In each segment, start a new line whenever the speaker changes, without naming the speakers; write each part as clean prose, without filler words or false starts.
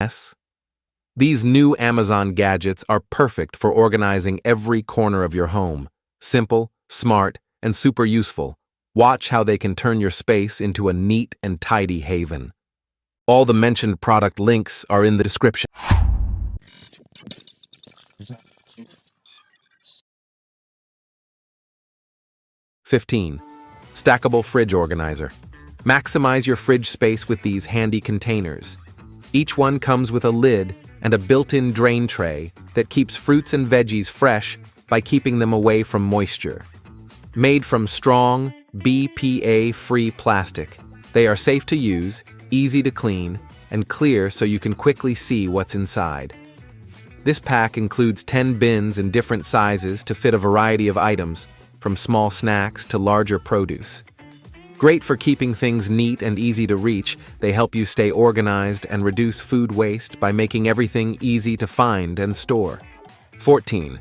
Yes. These new Amazon gadgets are perfect for organizing every corner of your home. Simple, smart, and super useful. Watch how they can turn your space into a neat and tidy haven. All the mentioned product links are in the description. 15. Stackable fridge organizer. Maximize your fridge space with these handy containers. Each one comes with a lid and a built-in drain tray that keeps fruits and veggies fresh by keeping them away from moisture. Made from strong, BPA-free plastic, they are safe to use, easy to clean, and clear so you can quickly see what's inside. This pack includes 10 bins in different sizes to fit a variety of items, from small snacks to larger produce. Great for keeping things neat and easy to reach, they help you stay organized and reduce food waste by making everything easy to find and store. 14.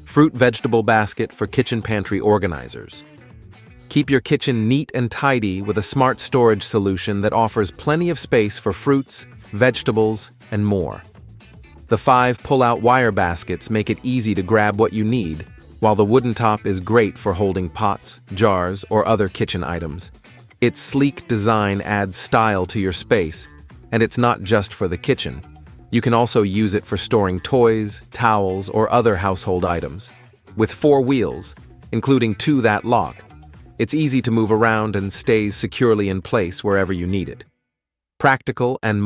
Fruit vegetable basket for kitchen pantry organizers. Keep your kitchen neat and tidy with a smart storage solution that offers plenty of space for fruits, vegetables, and more. The 5 pull-out wire baskets make it easy to grab what you need, while the wooden top is great for holding pots, jars, or other kitchen items. Its sleek design adds style to your space, and it's not just for the kitchen. You can also use it for storing toys, towels, or other household items. With 4 wheels, including 2 that lock, it's easy to move around and stays securely in place wherever you need it. Practical and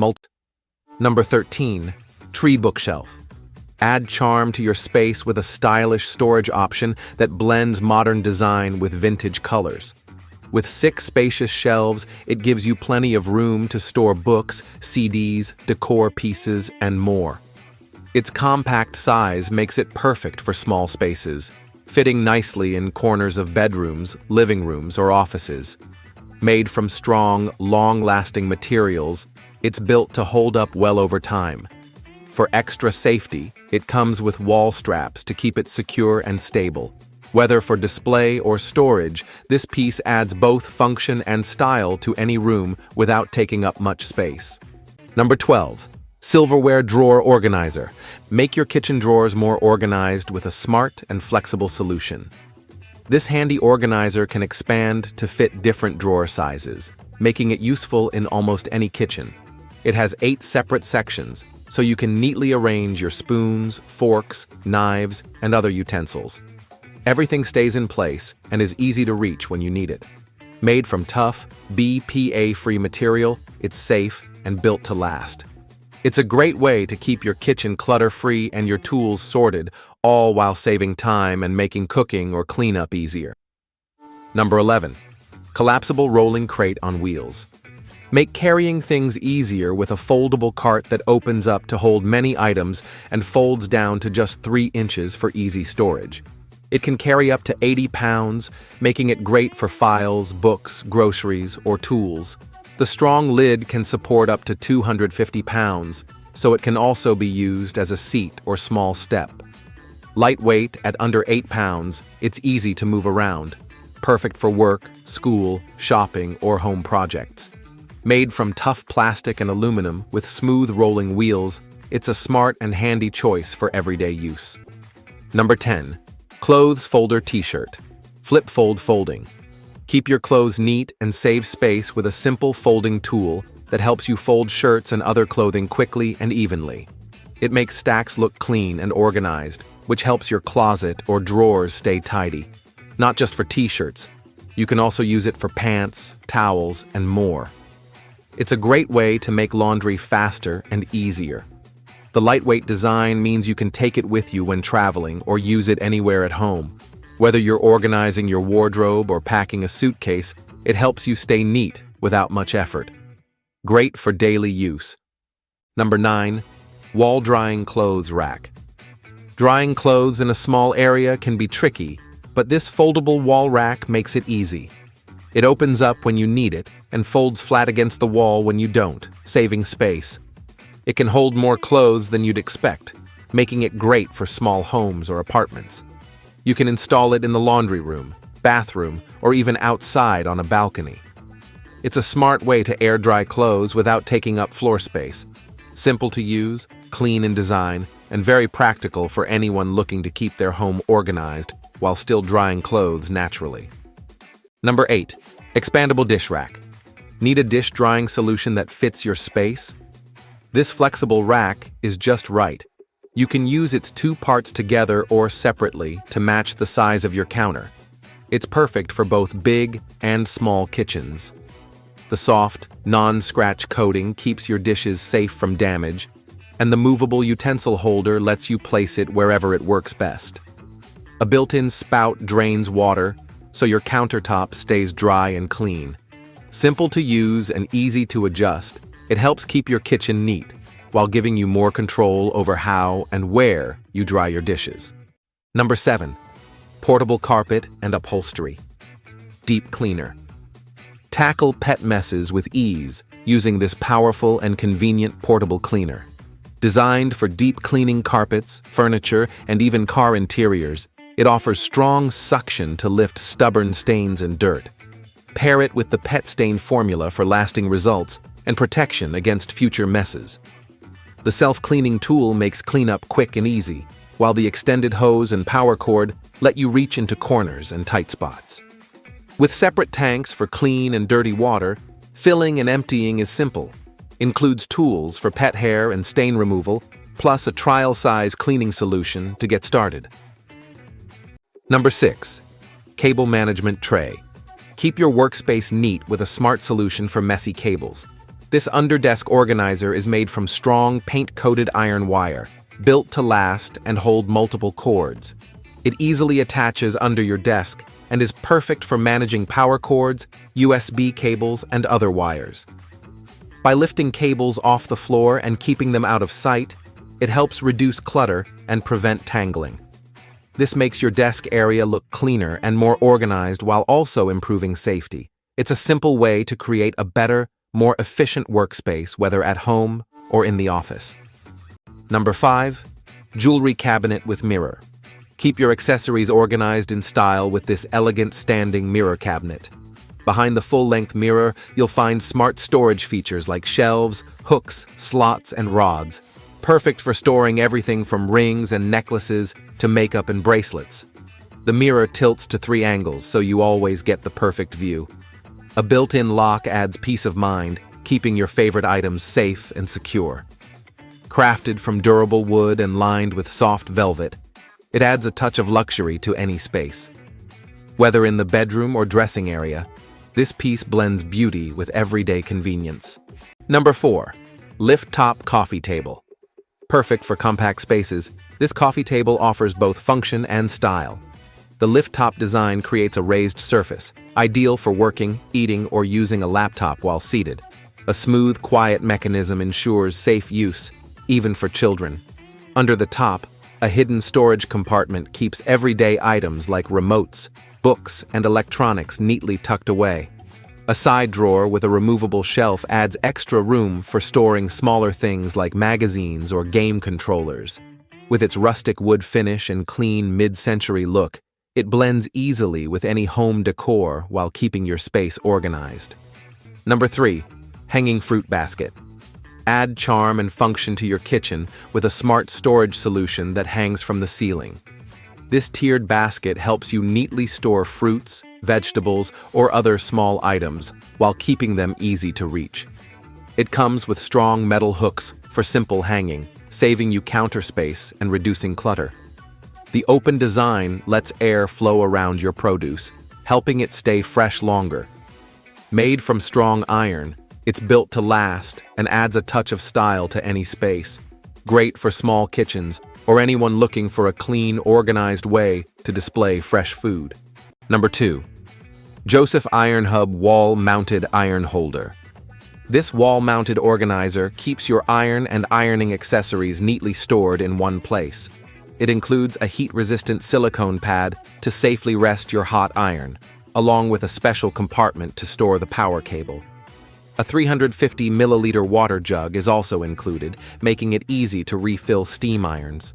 Number 13. Tree bookshelf. Add charm to your space with a stylish storage option that blends modern design with vintage colors. With 6 spacious shelves, it gives you plenty of room to store books, CDs, decor pieces, and more. Its compact size makes it perfect for small spaces, fitting nicely in corners of bedrooms, living rooms, or offices. Made from strong, long-lasting materials, it's built to hold up well over time. For extra safety, it comes with wall straps to keep it secure and stable. Whether for display or storage, this piece adds both function and style to any room without taking up much space. Number 12. Silverware drawer organizer. Make your kitchen drawers more organized with a smart and flexible solution. This handy organizer can expand to fit different drawer sizes, making it useful in almost any kitchen. It has 8 separate sections, so you can neatly arrange your spoons, forks, knives, and other utensils. Everything stays in place and is easy to reach when you need it. Made from tough, BPA-free material, it's safe and built to last. It's a great way to keep your kitchen clutter-free and your tools sorted, all while saving time and making cooking or cleanup easier. Number 11. Collapsible rolling crate on wheels. Make carrying things easier with a foldable cart that opens up to hold many items and folds down to just 3 inches for easy storage. It can carry up to 80 pounds, making it great for files, books, groceries, or tools. The strong lid can support up to 250 pounds, so it can also be used as a seat or small step. Lightweight at under 8 pounds, it's easy to move around. Perfect for work, school, shopping, or home projects. Made from tough plastic and aluminum with smooth rolling wheels, it's a smart and handy choice for everyday use. Number 10. Clothes folder t-shirt. Flip fold folding. Keep your clothes neat and save space with a simple folding tool that helps you fold shirts and other clothing quickly and evenly. It makes stacks look clean and organized, which helps your closet or drawers stay tidy. Not just for t-shirts, you can also use it for pants, towels, and more. It's a great way to make laundry faster and easier. The lightweight design means you can take it with you when traveling or use it anywhere at home. Whether you're organizing your wardrobe or packing a suitcase, it helps you stay neat without much effort. Great for daily use. Number 9. Wall drying clothes rack. Drying clothes in a small area can be tricky, but this foldable wall rack makes it easy. It opens up when you need it and folds flat against the wall when you don't, saving space. It can hold more clothes than you'd expect, making it great for small homes or apartments. You can install it in the laundry room, bathroom, or even outside on a balcony. It's a smart way to air dry clothes without taking up floor space. Simple to use, clean in design, and very practical for anyone looking to keep their home organized while still drying clothes naturally. Number 8. Expandable dish rack. Need a dish drying solution that fits your space? This flexible rack is just right. You can use its two parts together or separately to match the size of your counter. It's perfect for both big and small kitchens. The soft, non-scratch coating keeps your dishes safe from damage, and the movable utensil holder lets you place it wherever it works best. A built-in spout drains water, so your countertop stays dry and clean. Simple to use and easy to adjust, it helps keep your kitchen neat, while giving you more control over how and where you dry your dishes. Number 7. Portable carpet and upholstery. Deep cleaner. Tackle pet messes with ease using this powerful and convenient portable cleaner. Designed for deep cleaning carpets, furniture, and even car interiors, it offers strong suction to lift stubborn stains and dirt. Pair it with the pet stain formula for lasting results and protection against future messes. The self-cleaning tool makes cleanup quick and easy, while the extended hose and power cord let you reach into corners and tight spots. With separate tanks for clean and dirty water, filling and emptying is simple. Includes tools for pet hair and stain removal, plus a trial-size cleaning solution to get started. Number 6. Cable management tray. Keep your workspace neat with a smart solution for messy cables. This under-desk organizer is made from strong, paint-coated iron wire, built to last and hold multiple cords. It easily attaches under your desk and is perfect for managing power cords, USB cables, and other wires. By lifting cables off the floor and keeping them out of sight, it helps reduce clutter and prevent tangling. This makes your desk area look cleaner and more organized while also improving safety. It's a simple way to create a better, more efficient workspace, whether at home or in the office. Number 5. Jewelry cabinet with mirror. Keep your accessories organized in style with this elegant standing mirror cabinet. Behind the full-length mirror, you'll find smart storage features like shelves, hooks, slots, and rods. Perfect for storing everything from rings and necklaces to makeup and bracelets. The mirror tilts to 3 angles, so you always get the perfect view. A built-in lock adds peace of mind, keeping your favorite items safe and secure. Crafted from durable wood and lined with soft velvet, it adds a touch of luxury to any space. Whether in the bedroom or dressing area, this piece blends beauty with everyday convenience. Number 4. Lift-top coffee table. Perfect for compact spaces, this coffee table offers both function and style. The lift-top design creates a raised surface, ideal for working, eating, or using a laptop while seated. A smooth, quiet mechanism ensures safe use, even for children. Under the top, a hidden storage compartment keeps everyday items like remotes, books, and electronics neatly tucked away. A side drawer with a removable shelf adds extra room for storing smaller things like magazines or game controllers. With its rustic wood finish and clean mid-century look, it blends easily with any home decor while keeping your space organized. Number 3. Hanging fruit basket. Add charm and function to your kitchen with a smart storage solution that hangs from the ceiling. This tiered basket helps you neatly store fruits, vegetables, or other small items while keeping them easy to reach. It comes with strong metal hooks for simple hanging, saving you counter space and reducing clutter. The open design lets air flow around your produce, helping it stay fresh longer. Made from strong iron, it's built to last and adds a touch of style to any space. Great for small kitchens or anyone looking for a clean, organized way to display fresh food. Number 2. Joseph Iron Hub Wall-Mounted Iron Holder. This wall-mounted organizer keeps your iron and ironing accessories neatly stored in one place. It includes a heat-resistant silicone pad to safely rest your hot iron, along with a special compartment to store the power cable. A 350 milliliter water jug is also included, making it easy to refill steam irons.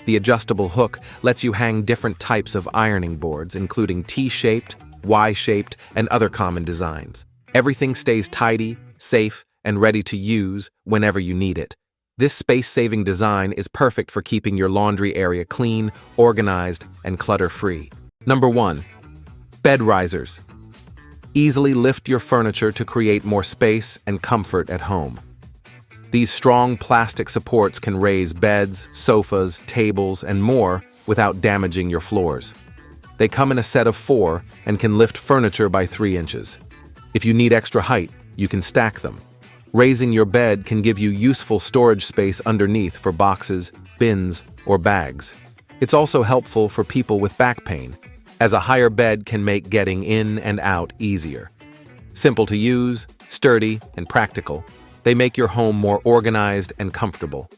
The adjustable hook lets you hang different types of ironing boards, including T-shaped, Y-shaped, and other common designs. Everything stays tidy, safe, and ready to use whenever you need it. This space-saving design is perfect for keeping your laundry area clean, organized, and clutter-free. Number 1. Bed risers. Easily lift your furniture to create more space and comfort at home. These strong plastic supports can raise beds, sofas, tables, and more without damaging your floors. They come in a set of 4 and can lift furniture by 3 inches. If you need extra height, you can stack them. Raising your bed can give you useful storage space underneath for boxes, bins, or bags. It's also helpful for people with back pain, as a higher bed can make getting in and out easier. Simple to use, sturdy, and practical, they make your home more organized and comfortable.